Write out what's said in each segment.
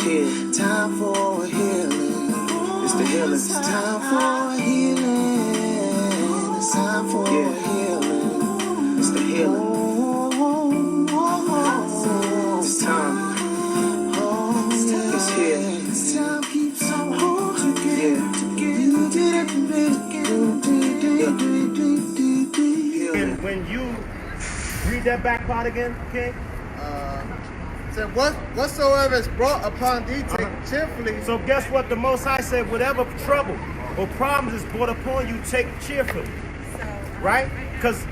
here. Time for healing. It's the healing. It's time for healing. It's time for healing. It's the healing. It's time. It's here. It's time keeps on together. And when you read that back part again, okay? Said, whatsoever is brought upon thee, take cheerfully. So guess what? The Most High said, whatever trouble or problems is brought upon you, take cheerfully. Right? Because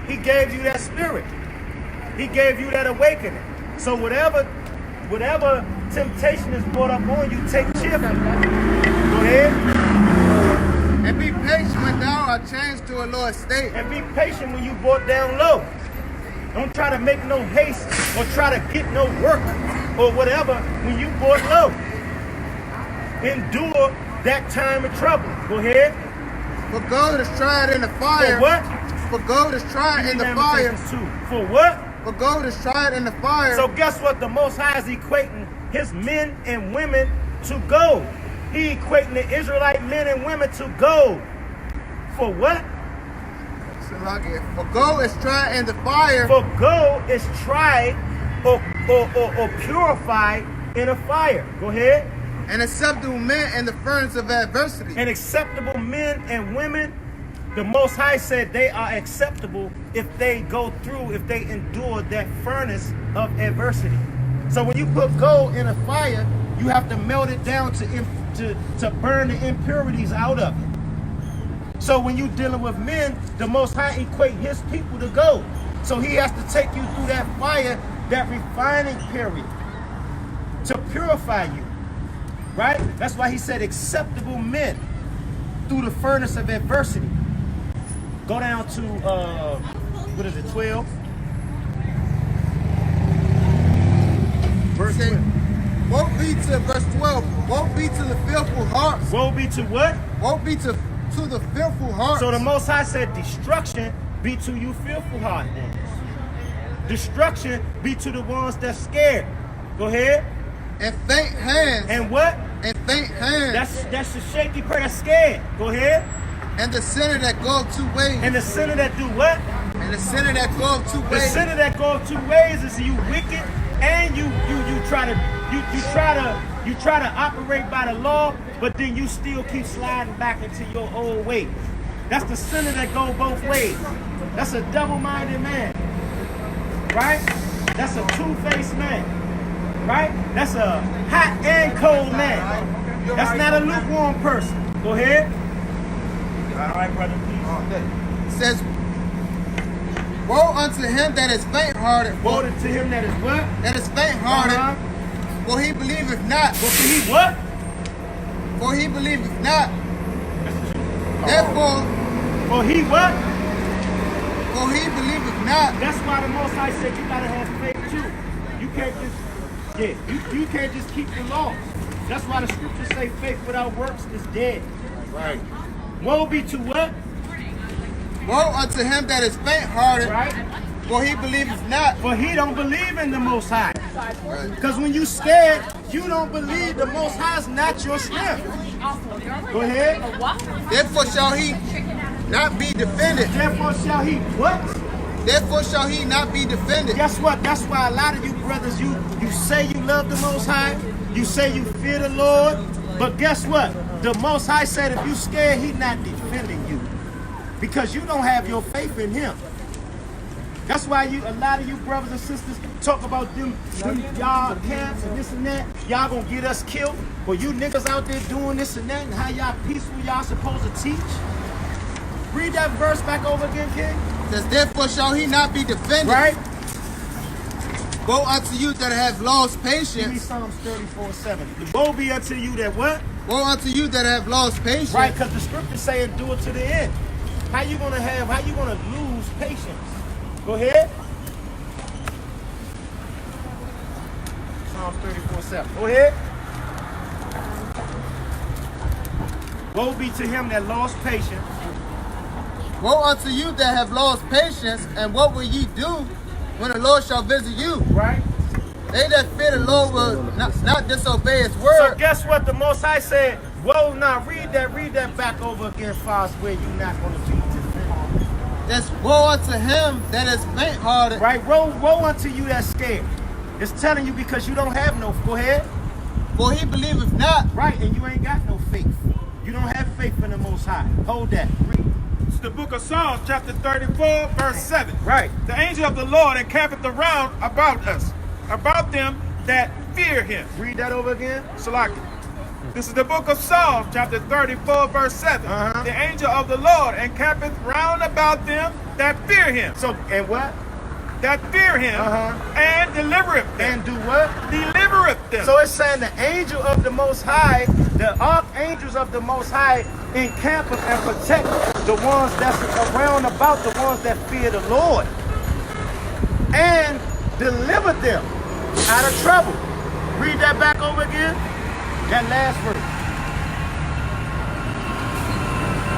he gave you that spirit. He gave you that awakening. So whatever temptation is brought upon you, take cheerfully. Go ahead. And be patient when thou art changed to a lower state. And be patient when you brought down low. Don't try to make no haste or try to get no work or whatever when you brought low. Endure that time of trouble. Go ahead. For gold is tried in the fire. For what? For gold is tried in the fire. For what? For gold is tried in the fire. So guess what? The Most High is equating his men and women to gold. He equating the Israelite men and women to gold. For what? For gold is tried in the fire. For gold is tried or purified in a fire. Go ahead. And acceptable men in the furnace of adversity. And acceptable men and women, the Most High said they are acceptable if they go through, if they endure that furnace of adversity. So when you put gold in a fire, you have to melt it down to burn the impurities out of it. So when you're dealing with men, the Most High equate his people to gold. So he has to take you through that fire, that refining period, to purify you. Right? That's why he said acceptable men through the furnace of adversity. Go down to, what is it, 12? Verse 12. Woe be to verse 12. Woe be to the fearful hearts. Woe be to what? Woe be to the fearful hearts. So the Most High said, destruction be to you fearful hearted ones. Destruction be to the ones that's scared. Go ahead. And faint hands. And what? And faint hands. That's the shaky prayer that's scared. Go ahead. And the sinner that go two ways. And the sinner that do what? And the sinner that go two ways. The sinner that go two ways is you wicked and you try to operate by the law, but then you still keep sliding back into your old way. That's the sinner that go both ways. That's a double-minded man. Right? That's a two-faced man. Right? That's a hot and cold man. That's not a lukewarm person. Go ahead. All right, brother, please. It says, woe unto him that is faint-hearted. Woe to him that is what? That is faint-hearted. For he believeth not. For he what? For he believeth not. Therefore. For he what? For he believeth not. That's why the Most High said you gotta have faith too. You can't just, you can't just keep the law. That's why the scriptures say faith without works is dead. Right. Woe be to what? Woe unto him that is faint-hearted. Right. For he believeth not. For he don't believe in the Most High. Because when you scared, you don't believe the Most High is not your strength. Go ahead. Therefore shall he not be defended. Therefore shall he what? Therefore shall he not be defended. Guess what? That's why a lot of you brothers, you say you love the Most High. You say you fear the Lord. But guess what? The Most High said if you scared, he's not defending you. Because you don't have your faith in him. That's why a lot of you brothers and sisters talk about them y'all camps and this and that. Y'all gonna get us killed. But you niggas out there doing this and that and how y'all peaceful y'all supposed to teach. Read that verse back over again, King. It says, therefore shall he not be defended. Right? Woe unto you that have lost patience. Give me Psalms 34:7. Woe be unto you that what? Woe unto you that have lost patience. Right, because the scriptures say endure to the end. How you gonna lose patience? Go ahead. Psalms 34:7. Go ahead. Woe be to him that lost patience. Woe unto you that have lost patience, and what will ye do when the Lord shall visit you? Right? They that fear the Lord will not disobey his So word. guess what? The Most High said, woe, now read that back over again, far as where you're not going to be defended. That's woe unto him that is faint-hearted. Right? Woe unto you that's scared. It's telling you because you don't have no, go ahead. For he believeth not. Right, and you ain't got no faith. You don't have faith in the Most High. Hold that. Read. It's the book of Psalms, chapter 34, verse 7. Right. The angel of the Lord encampeth around about us, about them that fear him. Read that over again. Salaki. This is the book of Psalms, chapter 34, verse 7. The angel of the Lord encampeth round about them that fear him. So, and what? That fear him, and delivereth them. And do what? Delivereth them. So it's saying the angel of the Most High, the archangels of the Most High encamp and protect the ones that's around about the ones that fear the Lord. And deliver them out of trouble. Read that back over again. That last verse.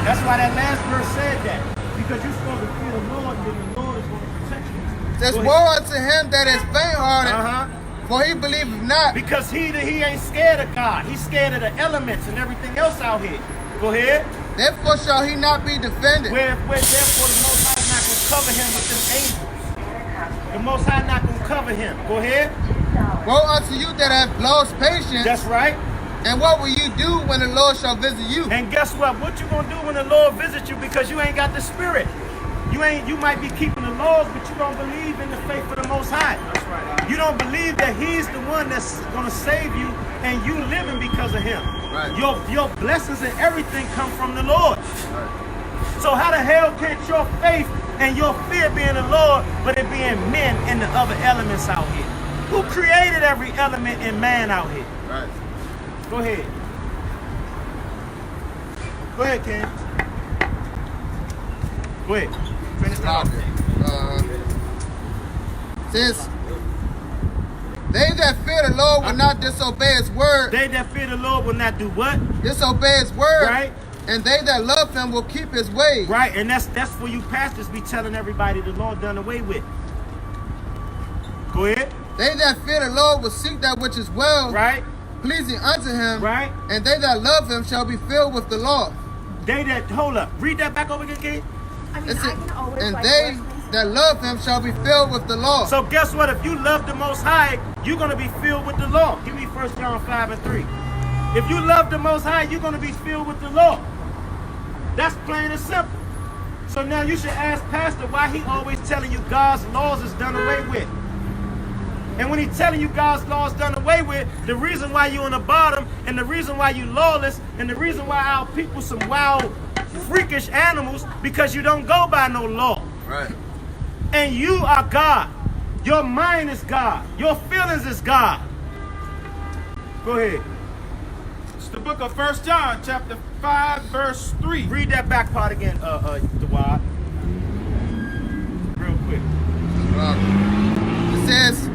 That's why that last verse said that. Because you're supposed to fear the Lord, then the Lord is going to protect you. That's woe unto him that is faint-hearted. For he believeth not. Because he ain't scared of God. He's scared of the elements and everything else out here. Go ahead. Therefore shall he not be defended. Where therefore the Most High is not going to cover him with them angels. The Most High not going to cover him. Go ahead. Woe unto you that have lost patience. That's right. And what will you do when the Lord shall visit you? And guess what? What you going to do when the Lord visits you? Because you ain't got the Spirit. You might be keeping the laws, but you don't believe in the faith of the Most High. That's right. You don't believe that he's the one that's going to save you and you living because of him. Right. Your blessings and everything come from the Lord. Right. So how the hell can't your faith and your fear be in the Lord, but it being men and the other elements out here? Who created every element in man out here? Right. Go ahead. Go ahead, Ken. Go ahead. Finish that off. Says, they that fear the Lord will not disobey his word. They that fear the Lord will not do what? Disobey his word. Right. And they that love him will keep his ways. Right, and that's for you pastors be telling everybody the Lord done away with. Go ahead. They that fear the Lord will seek that which is well. Right. Pleasing unto him. Right. And they that love him shall be filled with the law. They that, hold up, read that back over again, Ken. I mean, I can always and like they that love him shall be filled with the law. So guess what? If you love the Most High, you're going to be filled with the law. Give me 1 John 5 and 3. If you love the Most High, you're going to be filled with the law. That's plain and simple. So now you should ask Pastor why he always telling you God's laws is done away with. And when he's telling you God's laws done away with, the reason why you on the bottom and the reason why you lawless and the reason why our people some wild, freakish animals, because you don't go by no law. Right. And you are God. Your mind is God. Your feelings is God. Go ahead. It's the book of 1 John, chapter 5, verse 3. Read that back part again, Dawad. Real quick. It says,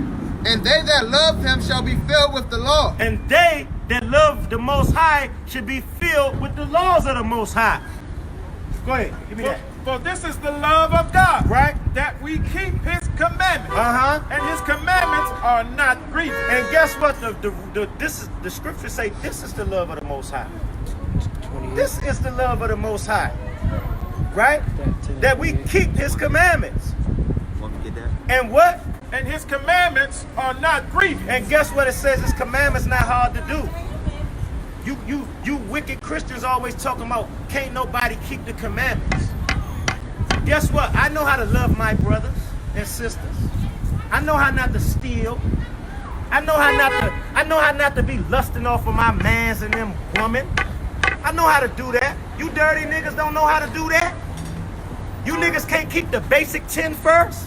and they that love him shall be filled with the law. And they that love the Most High should be filled with the laws of the Most High. Go ahead, give me that. For this is the love of God, right? That we keep his commandments. And his commandments are not grievous. And guess what? The scriptures say this is the love of the Most High. This is the love of the Most High. Right? That we keep his commandments. And what? And his commandments are not grievous. And guess what it says? His commandments not hard to do. You wicked Christians always talking about can't nobody keep the commandments. Guess what? I know how to love my brothers and sisters. I know how not to steal. I know how not to be lusting off of my mans and them women. I know how to do that. You dirty niggas don't know how to do that. You niggas can't keep the basic 10 first.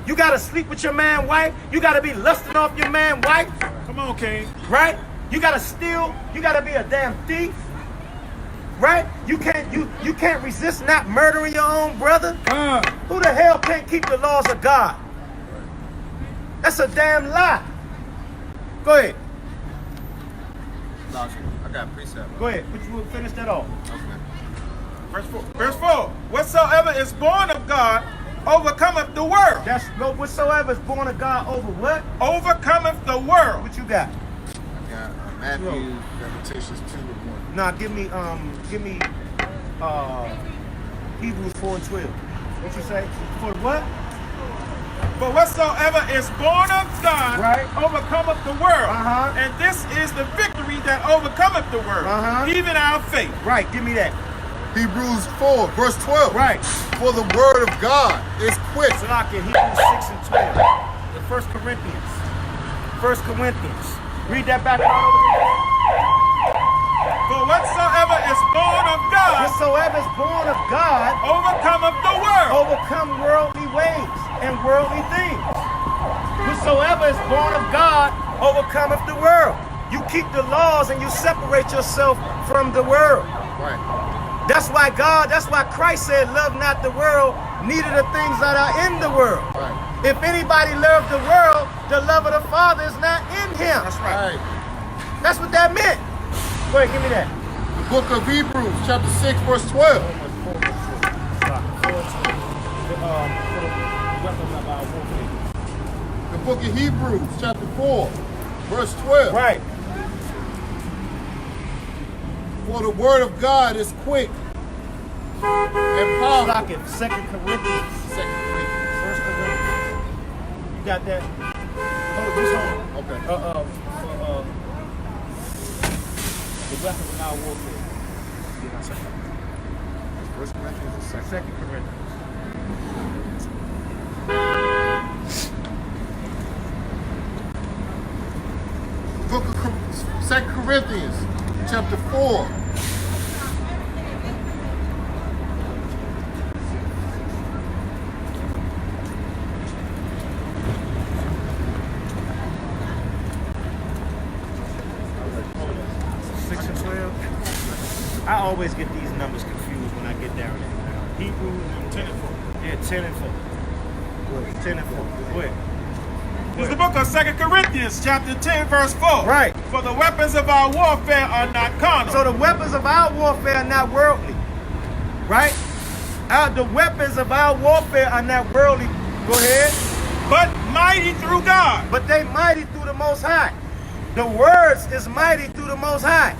You gotta sleep with your man wife. You gotta be lusting off your man wife. Come on, King. Right? You gotta steal. You gotta be a damn thief. Right? You can't resist not murdering your own brother. Who the hell can't keep the laws of God? That's a damn lie. Go ahead. I got a precept. Go ahead. But you will finish that off. Okay. Verse 4. Whatsoever is born of God overcometh the world. That's no whatsoever is born of God over what? Overcometh the world. What you got? I got Matthew, Lamentations 2:1. Nah, give me Hebrews 4:12. What you say? For what? But whatsoever is born of God Right. overcometh the world. Uh-huh. And this is the victory that overcometh the world, Uh-huh. even our faith. Right, give me that. Hebrews 4, verse 12. Right. For the word of God is quick. It's like in Hebrews 6:12. The 1 Corinthians. 1 Corinthians. Read that back out over there. For whatsoever is born of God Whatsoever is born of God overcometh the world. overcome worldly ways and worldly things. Whosoever is born of God overcometh the world. You keep the laws and you separate yourself from the world. Right. That's why Christ said, love not the world, neither the things that are in the world. Right. If anybody loves the world, the love of the Father is not in him. That's right. That's what that meant. Go ahead, give me that. The book of Hebrews, chapter 6, verse 12. The book of Hebrews, chapter 4, verse 12. Right. For the word of God is quick and powerful. Lock it. 2 Corinthians. 2 Corinthians. 1 Corinthians. You got that? Hold just hold. Okay. The weapons of our warfare. 1 Corinthians is 2 Corinthians. Book of 2 Corinthians, chapter 4. I always get these numbers confused when I get down there. Hebrews 10 and 4. Yeah, 10 and 4. Go ahead, 10 and 4. Go ahead. It's the book of 2 Corinthians, chapter 10, verse 4. Right. For the weapons of our warfare are not carnal. So the weapons of our warfare are not worldly. Right? The weapons of our warfare are not worldly. Go ahead. but mighty through God. But they mighty through the Most High. The words is mighty through the Most High.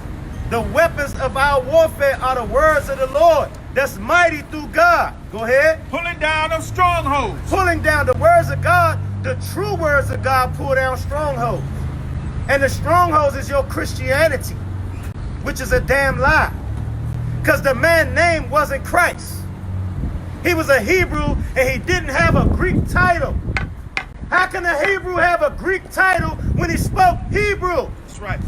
The weapons of our warfare are the words of the Lord. That's mighty through God. Go ahead. Pulling down of strongholds. Pulling down the words of God, the true words of God pull down strongholds. And the strongholds is your Christianity, which is a damn lie. Because the man's name wasn't Christ. He was a Hebrew and he didn't have a Greek title. How can a Hebrew have a Greek title when he spoke Hebrew? That's right.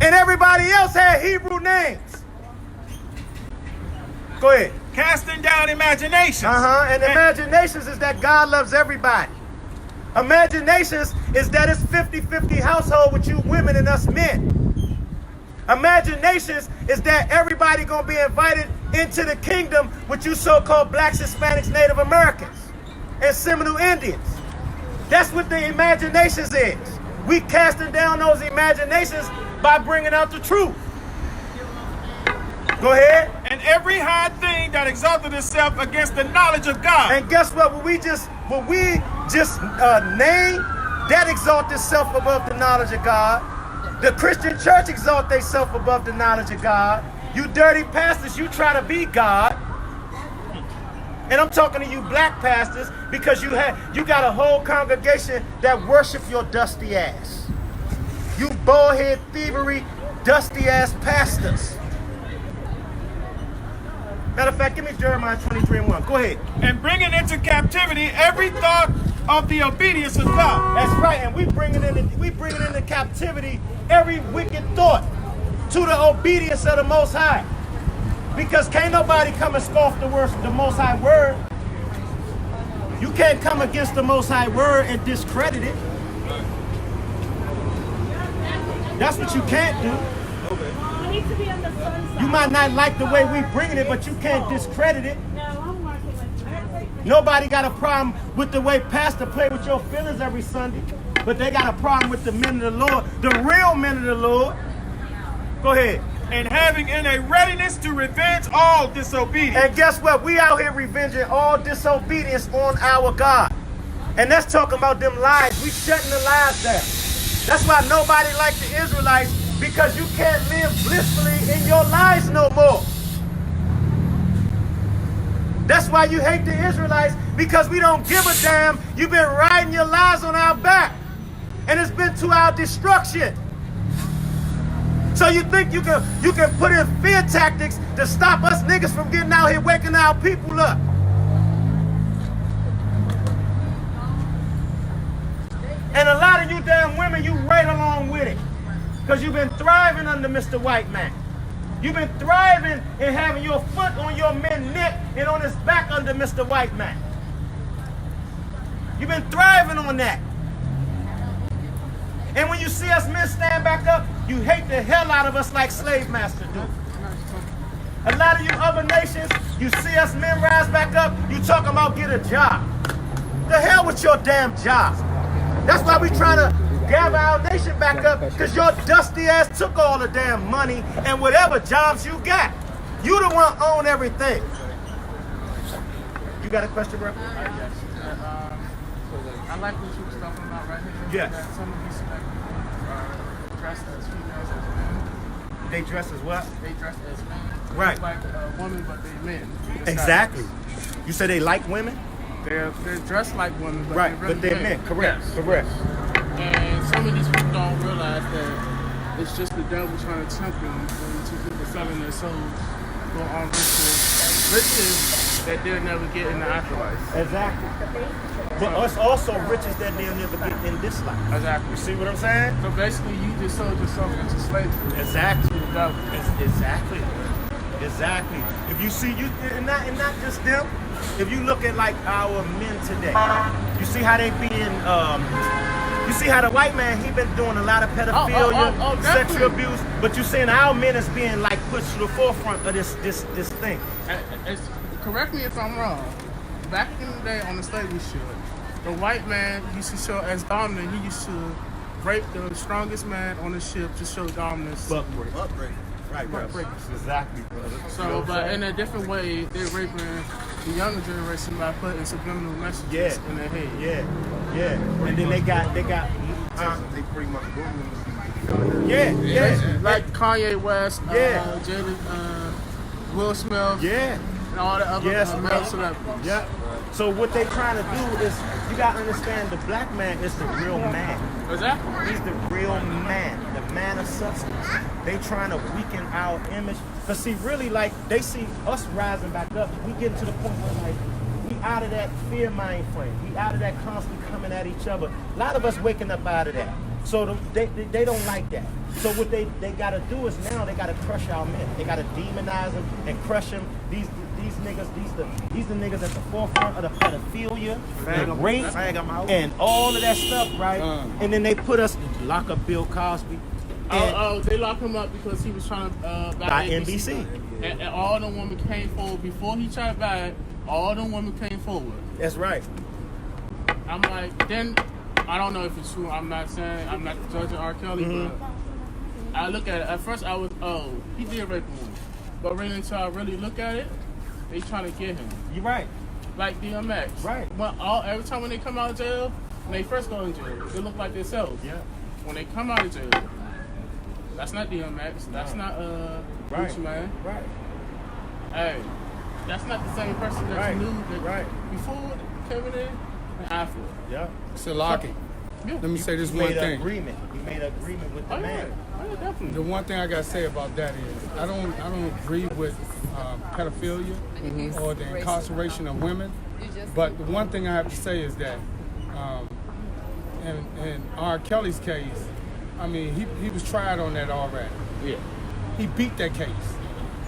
And everybody else had Hebrew names. Go ahead. Casting down imaginations. And imaginations is that God loves everybody. Imaginations is that it's 50-50 household with you women and us men. Imaginations is that everybody gonna be invited into the kingdom with you so-called blacks, Hispanics, Native Americans, and Seminole Indians. That's what the imaginations is. We casting down those imaginations by bringing out the truth. Go ahead. And every high thing that exalted itself against the knowledge of God. And guess what? What we just name, that exalt itself above the knowledge of God. The Christian church exalt themselves above the knowledge of God. You dirty pastors, you try to be God. And I'm talking to you black pastors because you got a whole congregation that worship your dusty ass. You bullhead thievery, dusty ass pastors. Matter of fact, give me Jeremiah 23:1. Go ahead. And bringing into captivity every thought of the obedience of God. That's right, and we bringing into captivity every wicked thought to the obedience of the Most High. Because can't nobody come and scoff the Most High word. You can't come against the Most High word and discredit it. That's what you can't do. You might not like the way we bringing it, but you can't discredit it. Nobody got a problem with the way pastor play with your feelings every Sunday, but they got a problem with the men of the Lord, the real men of the Lord. Go ahead. and having in a readiness to revenge all disobedience. And guess what? We out here revenging all disobedience on our God. And that's talking about them lies. We shutting the lies down. That's why nobody like the Israelites, because you can't live blissfully in your lies no more. That's why you hate the Israelites, because we don't give a damn. You've been riding your lies on our back, and it's been to our destruction. So you think you can put in fear tactics to stop us niggas from getting out here waking our people up? And a lot of you damn women, you right along with it, because you've been thriving under Mr. White Man. You've been thriving in having your foot on your man's neck and on his back under Mr. White Man. You've been thriving on that. And when you see us men stand back up, you hate the hell out of us like slave masters do. A lot of you other nations, you see us men rise back up, you talking about get a job. The hell with your damn job. That's why we trying to gather our nation back up, because your dusty ass took all the damn money and whatever jobs you got. You the one own everything. You got a question, bro? Yes. I like what you were talking about right here. Yes. That some of these celebrities dressed as females as men. They dress as what? They dress as men. Right. It's like women, but they men. Exactly. You say they like women? They're dressed like women, but Right, they're really but they're men. Correct. Yes. Correct. And some of these people don't realize that it's just the devil trying to tempt them into people selling their souls for riches that they'll never get in the afterlife. Exactly. But it's also riches that they'll never get in this life. Exactly. You see what I'm saying? So basically, you just sold yourself into slavery. Exactly. To the devil. Exactly. Exactly. If you see, you and not just them. If you look at like our men today, you see how they being. You see how the white man, he been doing a lot of pedophilia, sexual abuse, but you seeing our men is being like pushed to the forefront of this thing. Correct me if I'm wrong. Back in the day on the slavery ship, the white man used to show as dominant. He used to rape the strongest man on the ship to show dominance. Buck break. Right, Buck breakers. Exactly, brother. So, but in a different way, they're raping the younger generation by putting subliminal messages in their head. Yeah. And then they got. They pretty much booming. Yeah. Like Kanye West, Jada, Will Smith, and all the other male celebrities. Yeah. So what they trying to do is, you gotta understand, the black man is the real man. Exactly. He's the real man, the man of substance. They trying to weaken our image. Cause see, really, like, they see us rising back up. We getting to the point where, like, we out of that fear mind frame. We out of that constantly coming at each other. A lot of us waking up out of that. So they don't like that. So what they gotta do is now they gotta crush our men. They gotta demonize them and crush them. These niggas, these the niggas at the forefront of the pedophilia, the rape, and all of that stuff, right? And then they put us, lock up Bill Cosby. They locked him up because he was trying to buy NBC. And all the women came forward before he tried to buy it. All the women came forward. That's right. I'm like, then I don't know if it's true. I'm not judging R. Kelly, but I look at it. At first, I was, he did rape a woman, but when until I really look at it, they trying to get him. You're right. Like DMX. Right. Well, every time when they come out of jail, when they first go in jail, they look like themselves. Yeah. When they come out of jail, that's not DMX. That's not Gucci Man. Right. Hey, that's not the same person that you knew that before coming in and after. Yeah. So Lockie, let me say this one thing. You made an agreement with the man. Oh, yeah, definitely. The one thing I gotta say about that is I don't agree with pedophilia or the incarceration of women. But the one thing I have to say is that in R. Kelly's case, I mean he was tried on that already. Yeah. He beat that case.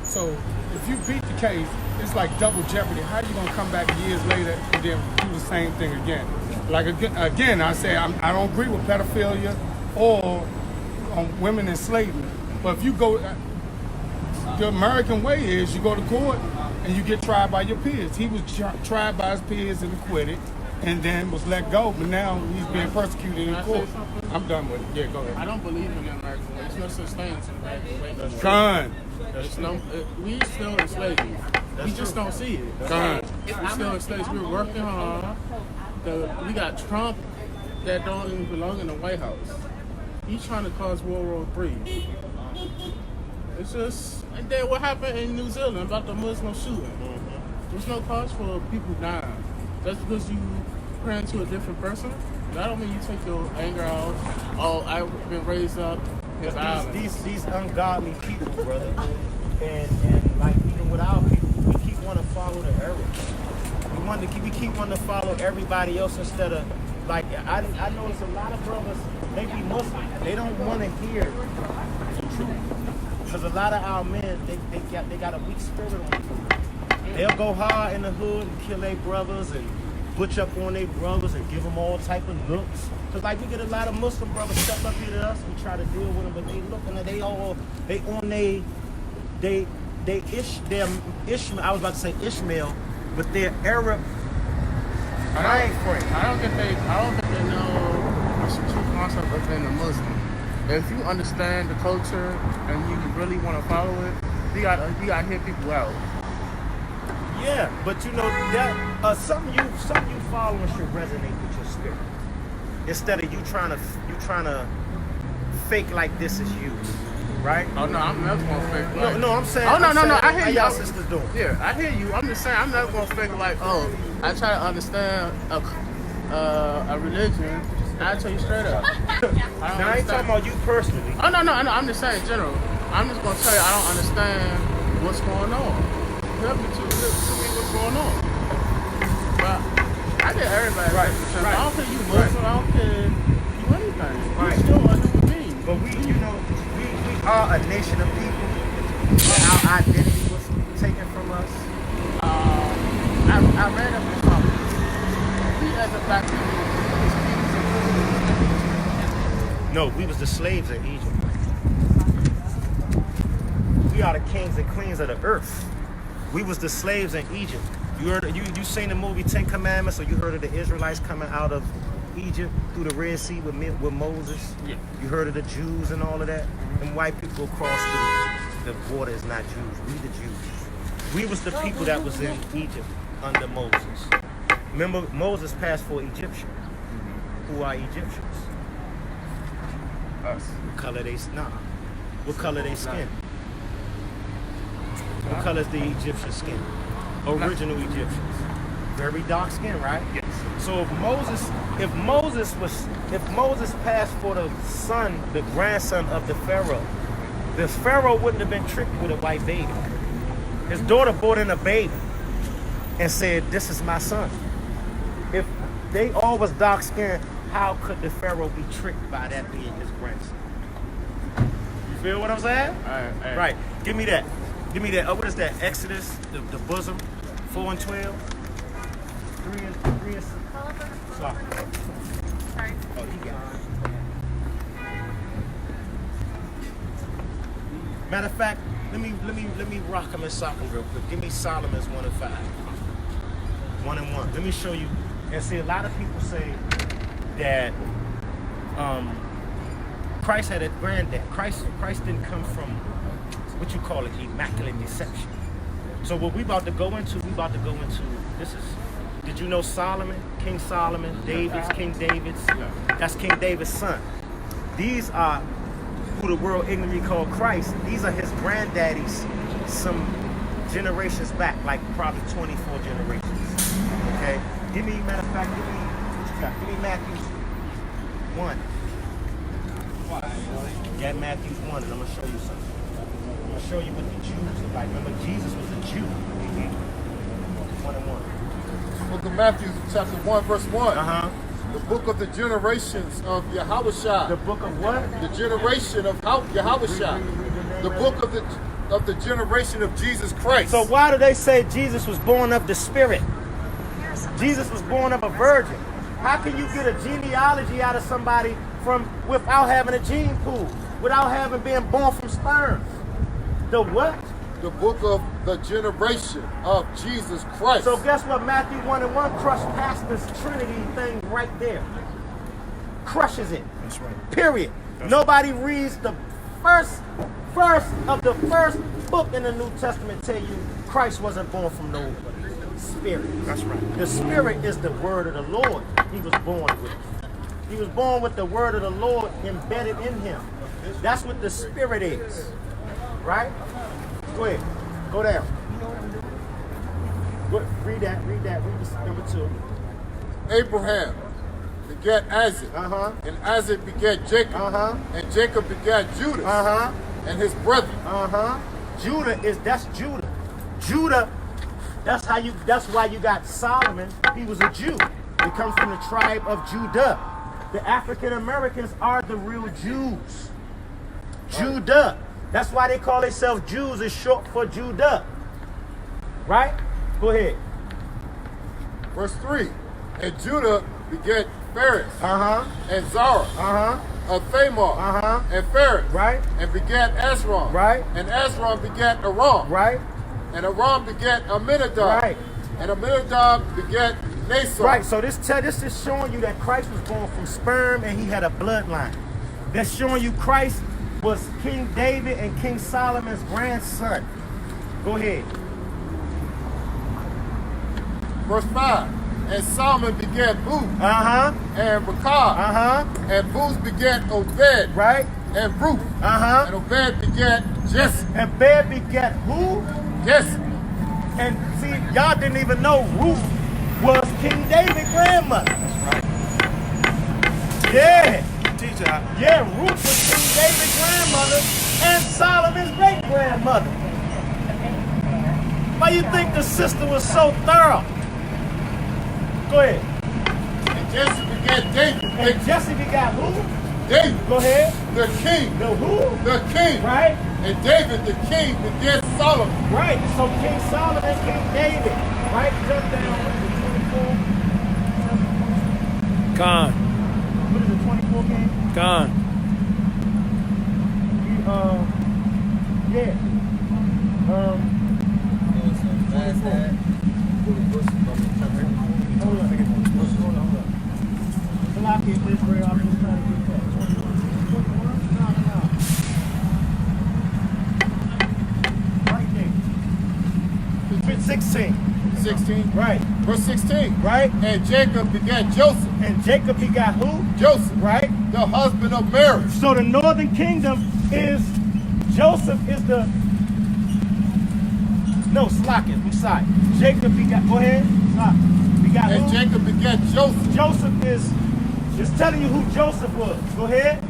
So if you beat the case, it's like double jeopardy. How you gonna come back years later and then do the same thing again? Like again, I say I don't agree with pedophilia or on women enslavement. But if you go, the American way is you go to court and you get tried by your peers. He was tried by his peers and acquitted. and then was let go, but now he's being persecuted in Can I say court. something? I'm done with it. Yeah, go I ahead. don't believe in the American way. There's no such thing as an American way. No more. Con. It's no, we still enslaved. We just don't see it. Con. We're still enslaved. We're working hard. We got Trump that don't even belong in the White House. He's trying to cause World War III. It's just, and then what happened in New Zealand about the Muslim shooting? There's no cause for people dying. Just because you praying to a different person, that don't mean you take your anger out. Oh, I've been raised up in violence. These ungodly people, brother, and like even with our people, we keep wanting to follow the Arabs. We keep wanting to follow everybody else instead of like I notice a lot of brothers, they be Muslim, they don't want to hear the truth because a lot of our men they got a weak spirit on them. They'll go hard in the hood and kill their brothers and butch up on their brothers and give them all type of looks. Cause like we get a lot of Muslim brothers step up here to us, we try to deal with them, but they looking at they on Ishmael. I was about to say Ishmael, but they're Arab mind frame. I don't think they know what's the true concept of being a Muslim. If you understand the culture and you really want to follow it, you got to hear people out. Yeah, but you know that something you following should resonate with your spirit. Instead of you trying to fake like this is you, right? Oh no, I'm never gonna fake like. No, I'm saying. Oh no, I hear how you. y'all sisters doing? Yeah, I hear you. I'm just saying I'm never gonna fake like. Oh, I try to understand a religion. I tell you straight up. Now I ain't talking about you personally. Oh no, I'm just saying in general. I'm just gonna tell you I don't understand what's going on. Help me to what's going on. But I get everybody right. I don't care you Muslim, I don't care you anything. Right. You still are human being. But we are a nation of people. Our identity was taken from us. I read up in something. We as a black people, No, we was the slaves in Egypt. We are the kings and queens of the earth. We was the slaves in Egypt. You seen the movie 10 Commandments, or you heard of the Israelites coming out of Egypt through the Red Sea with Moses? Yeah. You heard of the Jews and all of that? And white people across the border is not Jews. We the Jews. We was the people that was in Egypt under Moses. Remember, Moses passed for Egyptian. Who are Egyptians? us. What color they What color they skin? What color is the Egyptian skin? Original Egyptians. Very dark skin, right? Yes. So if Moses passed for the son, the grandson of the Pharaoh wouldn't have been tricked with a white baby. His daughter brought in a baby and said, "This is my son." If they all was dark skinned, how could the Pharaoh be tricked by that being his grandson? You feel what I'm saying? All right. Right. Give me that. What is that? Exodus, the bosom, 4 and 12. 3 and sorry. Oh, you got it. Matter of fact, let me rock him and sock him real quick. Give me Solomon's 1 and 5. 1 and 1. Let me show you. And see, a lot of people say that Christ had a granddad. Christ didn't come from what you call it, immaculate deception. So what we about to go into, this is, did you know Solomon, King Solomon, King David's? That's King David's son. These are who the world ignorantly call Christ. These are his granddaddies some generations back, like probably 24 generations. Okay? Matter of fact, what you got? Give me Matthew 1. Get Matthew 1 and I'm gonna show you something. I'm going to show you what the Jews look like. Remember, Jesus was a Jew. 1 and 1. Book of Matthew, chapter 1, verse 1. Uh-huh. The book of the generations of Yahushua. The book of what? The generation of Yahushua. The book of the generation of Jesus Christ. So why do they say Jesus was born of the Spirit? Jesus was born of a virgin. How can you get a genealogy out of somebody without having a gene pool? Without having been born from sperm? The what? the book of the generation of Jesus Christ. So guess what? Matthew 1:1 crushed past this Trinity thing right there. Crushes it. That's right. Period. Nobody reads the first of the first book in the New Testament tell you Christ wasn't born from no spirit. That's right. The spirit is the word of the Lord. He was born with. He was born with the word of the Lord embedded in him. That's what the spirit is. Right? Go ahead. Go down. Go, read that. Read this number 2. Abraham begat Isaac, Uh-huh. and Isaac begat Jacob, Uh-huh. and Jacob begat Judas, Uh-huh. and his brethren. Uh-huh. That's Judah. Judah, that's why you got Solomon. He was a Jew. He comes from the tribe of Judah. The African Americans are the real Jews. Judah. That's why they call themselves Jews. It's short for Judah. Right? Go ahead. Verse 3. And Judah begat Phares, Uh-huh. and Zara, Uh-huh. of Thamar, Uh-huh. and Phares, Right? and begat Asron, Right. and Asron begat Aram, Right? and Aram begat Aminadab, Right. and Aminadab begat Nason. Right, so this is showing you that Christ was born from sperm and he had a bloodline. That's showing you Christ was King David and King Solomon's grandson. Go ahead. Verse 5. And Solomon begat Booth, Uh-huh. and Rechab, Uh-huh. and Booth begat Obed, Right? and Ruth, Uh-huh. and Obed begat Jesse. And Bed begat who? Jesse. And see, y'all didn't even know Ruth was King David's grandmother. That's right. Yeah. Teacher, Yeah, Ruth was King David's grandmother and Solomon's great-grandmother. Why you think the sister was so thorough? Go ahead. And Jesse begat David. And Jesse begot who? David, Go ahead. the king. The who? The king. Right? And David, the king, begat Solomon. Right. So King Solomon, King David. Right? Jump down. What is it, 24? Gone. What is it, 24, King? Gone. Yeah. 24. Hold on. Salaki is Israel. I'm just trying to get that. 21? No. Right there. 16. 16. Right. Verse 16. Right. And Jacob begat Joseph. And Jacob he got who? Joseph. Right. The husband of Mary. So the northern kingdom is Joseph is the Slackers. We saw it. Jacob he got. Go ahead. Slack. We got And who? Jacob begat Joseph. Joseph is telling you who Joseph was. Go ahead.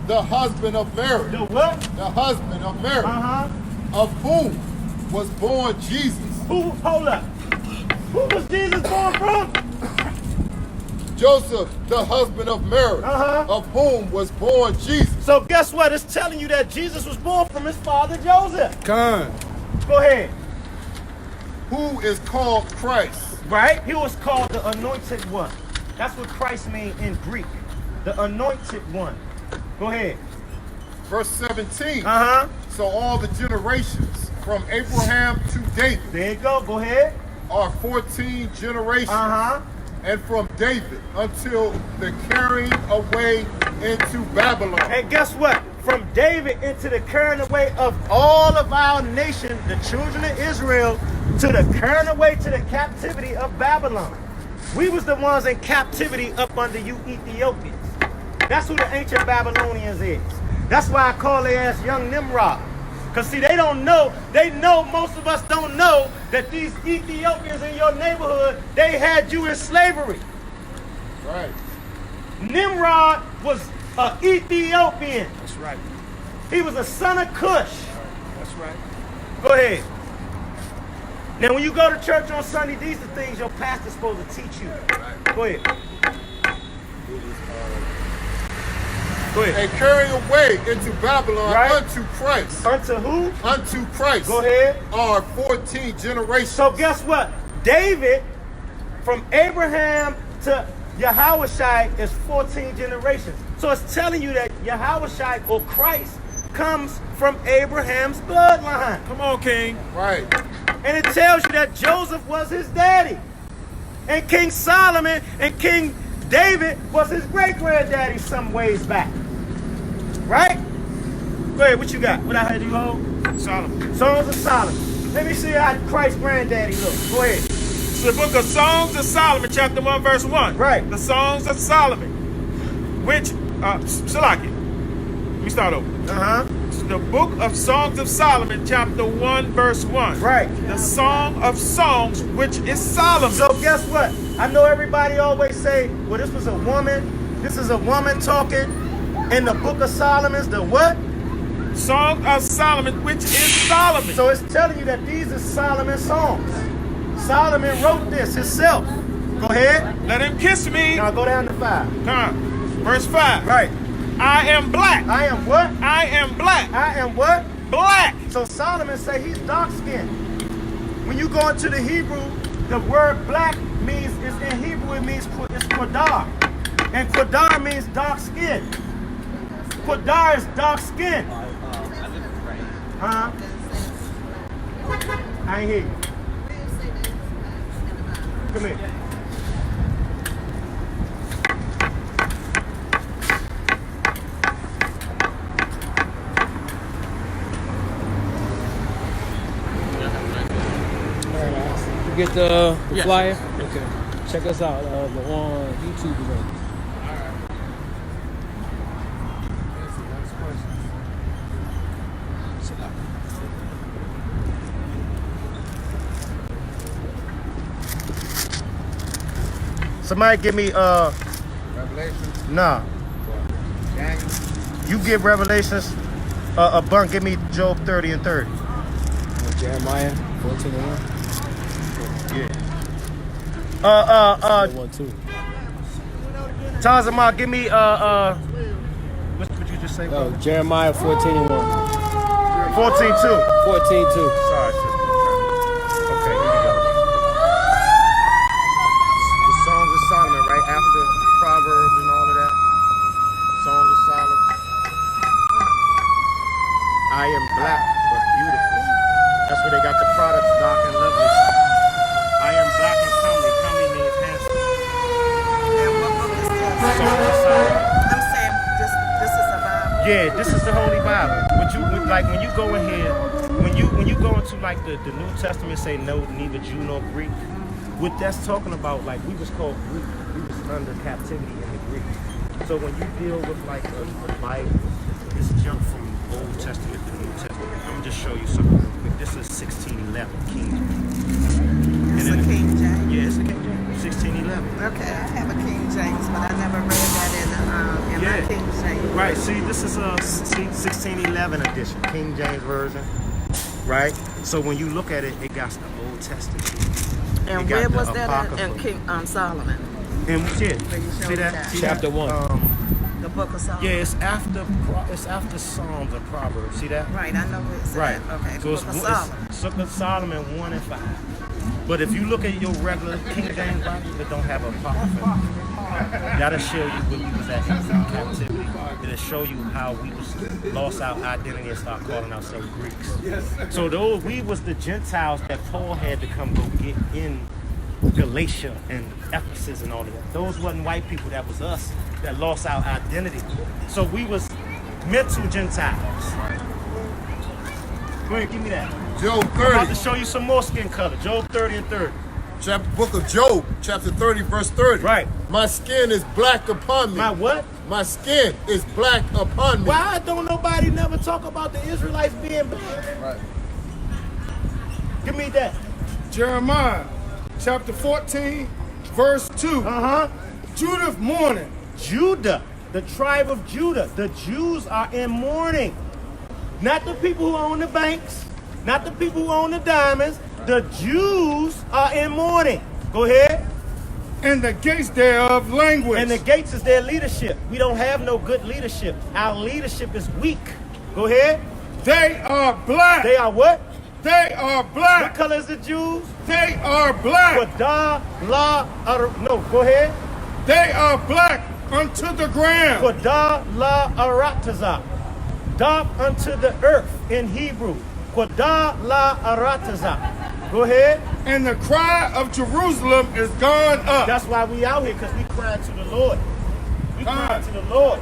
The husband of Mary. The what? The husband of Mary. Uh-huh. Of whom was born Jesus. Who? Hold up. Who was Jesus born from? Joseph, the husband of Mary. Uh-huh. Of whom was born Jesus. So guess what? It's telling you that Jesus was born from his father Joseph. Con. Go ahead. Who is called Christ. Right? He was called the anointed one. That's what Christ means in Greek. The anointed one. Go ahead. Verse 17. Uh-huh. So all the generations from Abraham to David There you go. Go ahead. are 14 generations. Uh-huh. And from David until the carrying away into Babylon. And guess what? From David into the carrying away of all of our nation, the children of Israel, to the carrying away to the captivity of Babylon. We was the ones in captivity up under you Ethiopians. That's who the ancient Babylonians is. That's why I call their ass young Nimrod. Because see, they don't know, most of us don't know that these Ethiopians in your neighborhood, they had you in slavery. Right. Nimrod was an Ethiopian. that's right. He was a son of Cush. That's right. Go ahead. Now, when you go to church on Sunday, these are things your pastor's supposed to teach you. Go ahead. Go ahead. And carrying away into Babylon Right. unto Christ. Unto who? Unto Christ. Go ahead. Are 14 generations. So guess what? David, from Abraham to Yahushai is 14 generations. So it's telling you that Yahushai or Christ comes from Abraham's bloodline. Come on, King. Right. And it tells you that Joseph was his daddy. And King Solomon and King David was his great-granddaddy some ways back. Right? Go ahead, what you got? What I had you hold? Solomon. Songs of Solomon. Let me see how Christ's granddaddy looks. Go ahead. It's the book of Songs of Solomon, chapter 1, verse 1. Right. The Songs of Solomon. Which, Salaki. Let me start over. It's the book of Songs of Solomon, chapter 1, verse 1. Right. The Song of Songs, which is Solomon. So guess what? I know everybody always say, well, this was a woman. This is a woman talking. In the book of Solomon's, the what? Song of Solomon, which is Solomon. So it's telling you that these are Solomon's songs. Solomon wrote this himself. Go ahead. Let him kiss me. Now go down to 5. Come on. Verse 5. Right. I am black. I am what? I am black. I am what? Black. So Solomon say he's dark-skinned. When you go into the Hebrew, the word black means, it's in Hebrew, it means it's Qadar. And Qadar means dark skin. Qadar is dark skin. Huh? I ain't hear you. Come here. You get the flyer? Okay. Check us out. We're on YouTube today. Somebody give me Revelation. nah. Daniel. You give Revelations a bunk. Give me Job 30 and 30. Jeremiah 14 and 1. Yeah. 1 2. Tazama, give me what you just say? Oh, Jeremiah 14 and 1. 14:2. 14 2. Sorry, sister. Okay, here we go. The Songs of Solomon, right after Proverbs and all of that. Songs of Solomon. I am black but beautiful. That's where they got the products, dark and lovely. I am black and comely. Comely means handsome. And what book is this? Songs of Solomon. I'm saying this is a Bible. Yeah, this is the Holy Bible. Like when you go in here, when you go into like the New Testament, say no, neither Jew nor Greek. What that's talking about, like we was called Greek, we was under captivity in the Greek. So when you deal with like the Bible, it's jump from Old Testament to New Testament. I'm gonna just show you something real quick. This is 1611 King James. It's a King James. Yeah, it's a King James. 1611. Okay, I have a King James, but I never read that in my King James. Right, see, this is a 1611 edition, King James Version, right? So when you look at it, it got the Old Testament. And It got where the was that Apocrypha. in King Solomon? And yeah, Where you showed see that? that? See Chapter that? 1. The book of Solomon? Yeah, it's after Psalms and Proverbs. See that? Right, I know where it's Right. at. Okay, So the book of Solomon. it's Book of Solomon 1 and 5. But if you look at your regular King James Bible, it don't have a apocrypha. That'll show you where we was at in captivity. It'll show you how we was lost our identity and start calling ourselves Greeks. So those we was the Gentiles that Paul had to come go get in Galatia and Ephesus and all of that. Those wasn't white people. That was us that lost our identity. So we was mental Gentiles. Go ahead, give me that. Job I'm about to 30. show you some more skin color. Job 30 and 30. Book of Job, chapter 30, verse 30. Right. My skin is black upon me. My what? My skin is black upon me. Why don't nobody never talk about the Israelites being black? Right. Give me that. Jeremiah chapter 14, verse 2. Judah mourning. Judah, the tribe of Judah. The Jews are in mourning. Not the people who own the banks, not the people who own the diamonds. The Jews are in mourning. Go ahead. And the gates thereof languish. And the gates is their leadership. We don't have no good leadership. Our leadership is weak. Go ahead. They are black. They are what? They are What black. color is the Jews? They are black. Qadar, la, no, go ahead. They are black unto the ground. Qadar, la, aratazah. dark unto the earth in Hebrew. Kodah la arataza. Go ahead. And the cry of Jerusalem is gone up. That's why we out here, because we crying to the Lord. We crying to the Lord.